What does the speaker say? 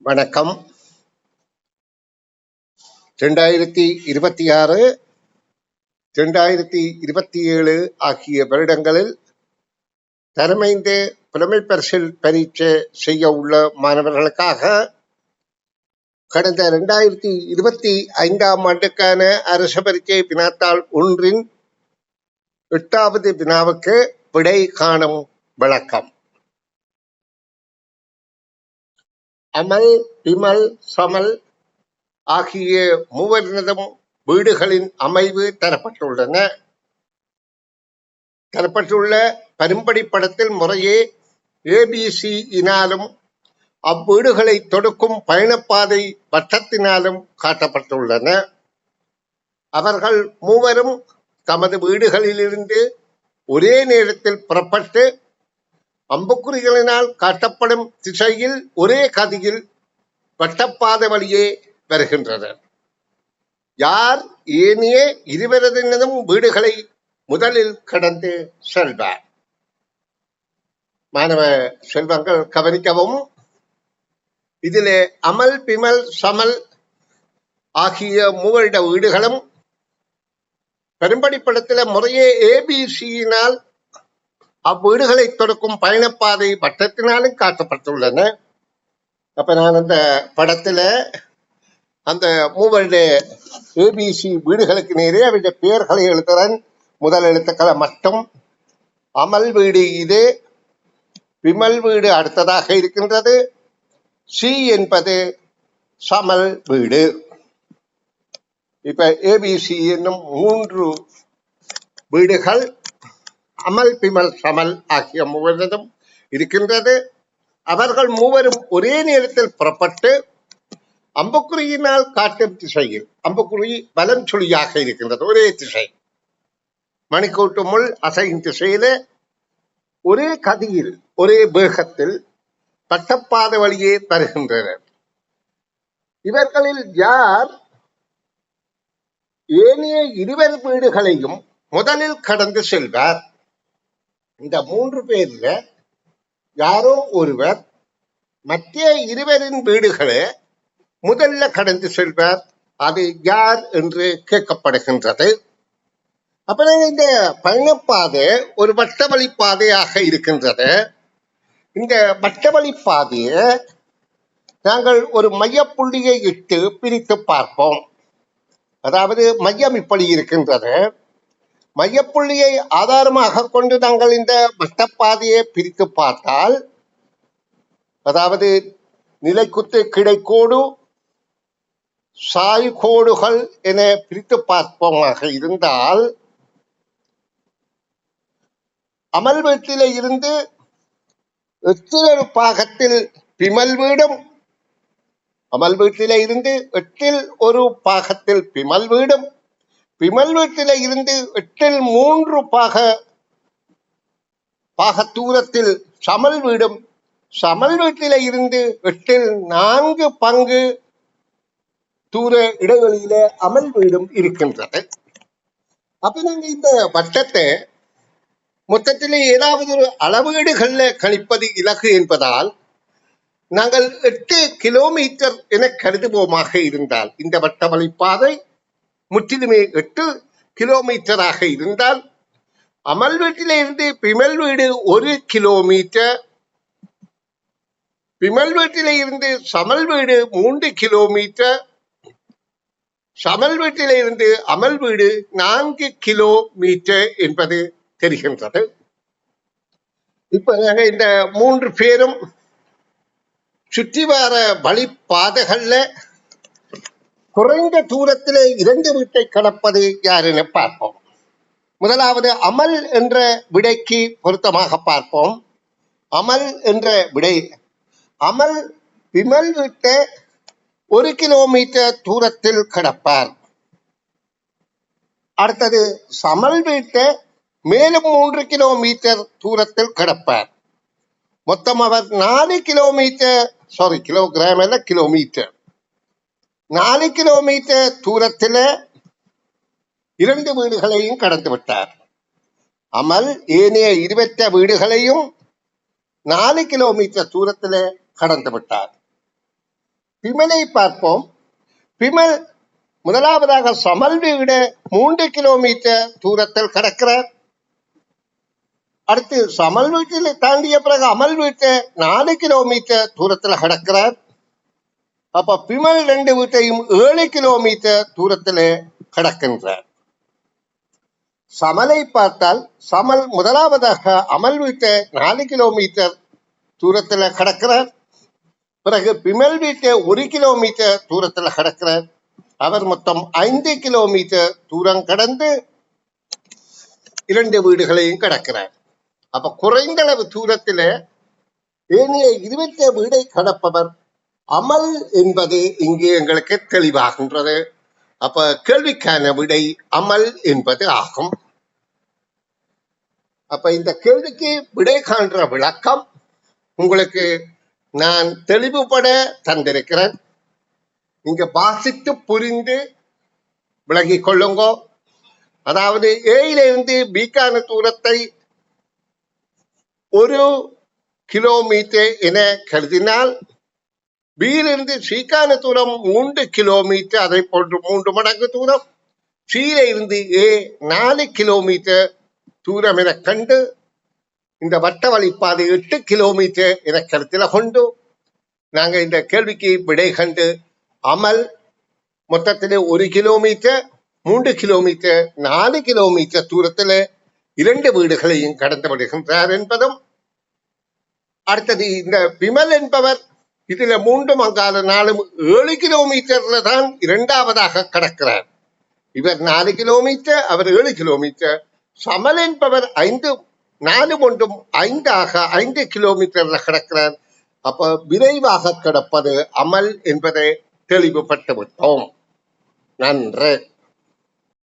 வணக்கம். 2026, 2027 ஆகிய வருடங்களில் தரமைந்து புலமை பரிசில் பரீட்சை செய்ய உள்ள மாணவர்களுக்காக கடந்த 2025ஆம் ஆண்டுக்கான அரசு பரீட்சை வினாத்தாள் 1 8வது வினாவுக்கு விடை காணும் விளக்கம். அமல், விமல், சமல் ஆகிய மூவரினதும் வீடுகளின் அமைவு தரப்பட்டுள்ள பரும்படி படத்தில் முறையே ABC இனாலும் அவ்வீடுகளை தொடுக்கும் பயணப்பாதை வட்டத்தினாலும் காட்டப்பட்டுள்ளன. அவர்கள் மூவரும் தமது வீடுகளிலிருந்து ஒரே நேரத்தில் புறப்பட்டு அம்புக்குறிகளினால் காட்டப்படும் திசையில் ஒரே கதியில் வட்டப்பாதை வழியே வருகின்றனர். யார் ஏனைய இருவரதினதும் வீடுகளை முதலில் கடந்து செல்வார்? மாணவ செல்வங்கள் கவனிக்கவும். இதிலே அமல், பிமல், சமல் ஆகிய மூவரிட வீடுகளும் பெரும்படி படத்தில் முறையே ABCயினால் அவ்வீடுகளை தொடக்கும் பயணப்பாதை வட்டத்தினாலும் காட்டப்பட்டுள்ளன. அப்ப நான் அந்த படத்துல அந்த மூவருடைய ABC வீடுகளுக்கு நேரே அவருடைய பெயர்களை எழுதுறேன். முதல் எழுத்துக்களை மட்டும். அமல் வீடு இது, விமல் வீடு அடுத்ததாக இருக்கின்றது, C என்பது சமல் வீடு. இப்ப ABC என்னும் 3 வீடுகள் அமல், பிமல், சமல் ஆகிய மூவரிடம் இருக்கின்றது. அவர்கள் மூவரும் ஒரே நேரத்தில் புறப்பட்டு அம்புக்குறியினால் காட்டும் திசையில், அம்புக்குறி வலம் சுழியாக இருக்கின்றது, ஒரே திசை, மணிக்கூட்டு முள் அசையும் திசையில ஒரே கதியில் ஒரே வேகத்தில் வட்டப்பாதை வழியே வருகின்றனர். இவர்களில் யார் ஏனைய இருவர் வீடுகளையும் முதலில் கடந்து செல்வார்? இந்த 3 பேர்ல யாரோ ஒருவர் மற்ற இருவரின் வீடுகளை முதல்ல கடந்து செல்வார். அது யார் என்று கேட்கப்படுகின்றது. அப்புறம் இந்த பயணப்பாதை ஒரு வட்டவழி பாதையாக இருக்கின்றது. இந்த வட்டவழி பாதையை நாங்கள் ஒரு மையப்புள்ளியை இட்டு பிரித்து பார்ப்போம். அதாவது மையம் இப்படி இருக்கின்றது. மையப்புள்ளியை ஆதாரமாக கொண்டு நாங்கள் இந்த வட்டப்பாதையை பிரித்து பார்த்தால், அதாவது நிலைக்குத்து, கிடைக்கோடு, சாய்கோடுகள் என பிரித்து பார்ப்போமாக இருந்தால், அமல் வீட்டில இருந்து 8 பாகத்தில் பிமல் வீடும், அமல் வீட்டில இருந்து 8 பாகத்தில் பிமல் வீடும், பிமல் வீட்டில இருந்து 3 பாக தூரத்தில் சமல் வீடும், சமல் வீட்டில இருந்து 4 பங்கு தூர இடைவெளியில அமல் வீடும் இருக்கின்றது. அப்ப நாங்க இந்த வட்டத்தை மொத்தத்திலே ஏதாவது ஒரு அளவீடுகள்ல கணிப்பது இலகு என்பதால் நாங்கள் 8 கிலோமீட்டர் என கருதுவோமாக இருந்தால், இந்த வட்டவழி பாதை முற்றிலுமே 8 கிலோமீட்டராக இருந்தால், அமல் வீட்டில இருந்து பிமல் வீடு 1 கிலோமீட்டர், பிமல் வீட்டில இருந்து சமல் வீடு 3 கிலோமீட்டர், சமல் வீட்டில இருந்து அமல் வீடு 4 கிலோமீட்டர் என்பது தெரிகின்றது. இப்ப நாங்க இந்த 3 பேரும் சுற்றி வர வழிப்பாதைகள்ல குறைந்த தூரத்திலே 2 வீட்டை கடப்பது யாருன்னு பார்ப்போம். முதலாவது அமல் என்ற விடைக்கு பொருத்தமாக பார்ப்போம். அமல் என்ற விடை, அமல் விமல் வீட்டை 1 கிலோமீட்டர் தூரத்தில் கடப்பார். அடுத்தது சமல் வீட்டை மேலும் 3 கிலோமீட்டர் தூரத்தில் கடப்பார். மொத்தம் அவர் 4 கிலோமீட்டர், கிலோகிராம் அல்ல, கிலோமீட்டர், 4 கிலோமீட்டர் தூரத்தில் 2 வீடுகளையும் கடந்து விட்டார். அமல் ஏனைய 20 வீடுகளையும் 4 கிலோமீட்டர் தூரத்தில் கடந்து விட்டார். பிமலை பார்ப்போம். பிமல் முதலாவதாக சமல்வை விட 3 கிலோமீட்டர் தூரத்தில் கடக்கிறார். அடுத்து சமல் வீட்டில் தாண்டிய பிறகு அமல் வீட்டை 4 கிலோமீட்டர் தூரத்தில் கடக்கிறார். அப்ப பிமல் 2 வீட்டையும் 7 கிலோமீட்டர் தூரத்தில் கடக்கின்றார். சமலை பார்த்தால் சமல் முதலாவதாக அமல் வீட்டை 4 கிலோமீட்டர் தூரத்தில் கடக்கிறார். பிறகு பிமல் வீட்டை 1 கிலோமீட்டர் தூரத்தில் கடக்கிறார். அவர் மொத்தம் 5 கிலோமீட்டர் தூரம் கடந்து 2 வீடுகளையும் கடக்கிறார். அப்ப குறைந்த அளவு தூரத்தில ஏனைய 20 வீடை கடப்பவர் அமல் என்பது இங்கே எங்களுக்கு தெளிவாகின்றது. அப்ப கேள்விக்கான விடை அமல் என்பது ஆகும். அப்ப இந்த கேள்விக்கு விடை காண்ற விளக்கம் உங்களுக்கு நான் தெளிவுபட தந்திருக்கிறேன். இங்க வாசித்து புரிந்து விளங்கிக் கொள்ளுங்க. அதாவது ஏயிலிருந்து பிக்கான தூரத்தை 1 கிலோமீட்டர் என கருதினால் பியிலிருந்து சீக்கான தூரம் 3 கிலோமீட்டர், அதை போன்று 3 மடங்கு தூரம். சீல இருந்து ஏ 4 கிலோமீட்டர் தூரம் என கண்டு இந்த வட்ட வழிப்பாதை 8 கிலோமீட்டர் என கருத்தில் கொண்டு நாங்க இந்த கேள்விக்கு விடை கண்டு அமல் மொத்தத்தில் 1 கிலோமீட்டர், 3 கிலோமீட்டர், 4 கிலோமீட்டர் தூரத்தில் 2 வீடுகளையும் கடந்து விடுகின்றார் என்பதும், அடுத்தது இந்த பிமல் என்பவர் இதுல 3 அங்கால 4 7 கிலோமீட்டர்ல தான் இரண்டாவதாக கடக்கிறார். இவர் 4 கிலோமீட்டர், அவர் 7 கிலோமீட்டர். சமல் என்பவர் 5 4 ஒன்றும் 5 ஆக 5 கிலோமீட்டர்ல கடக்கிறார். அப்ப விரைவாக கிடப்பது அமல் என்பதை தெளிவுபட்டு விட்டோம். நன்று.